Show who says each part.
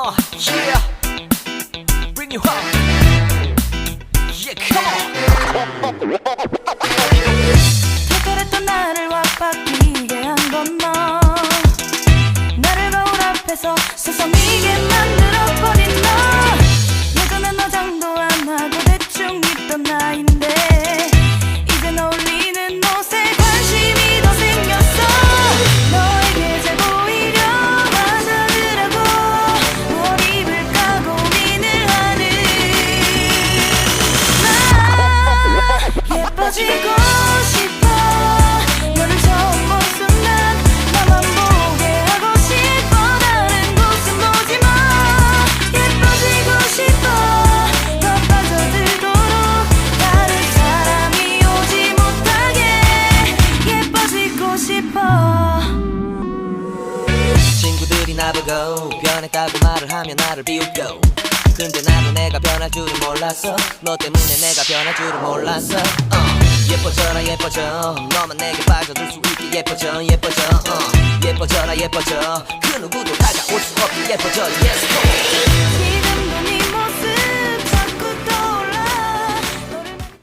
Speaker 1: Yeah, bring you home. Yeah, come on.
Speaker 2: 특별했던 나를 와바뀌게 한 건 너. 나를 거울 앞에서 세상이게 만들어버린 너. 예전엔 화장도 안 하고 대충 입던 나인데 이젠 어울리는 옷에 관심이 더 생겼어. 너에게 잘 보이려 하자더라고 뭘 입을까 고민을 하는 나. 예뻐지고 싶어. 너를 처음 본 순간 나만 보게 하고 싶어. 다른 곳은 보지 마. 예뻐지고 싶어. 더 빠져들도록 다른 사람이 오지 못하게 예뻐지고 싶어.
Speaker 1: 친구들이 나보고 변했다고 말을 하면 나를 비웃고 근데 나도 내가 변할 줄은 몰랐어. 너 때문에 내가 변할 줄은 몰랐어. 예뻐져라 예뻐져. 너만 내게 빠져들 수 있게 예뻐져 예뻐져. 예뻐져라 예뻐져. 그 누구도 다가올 수 없게 예뻐져. Yes,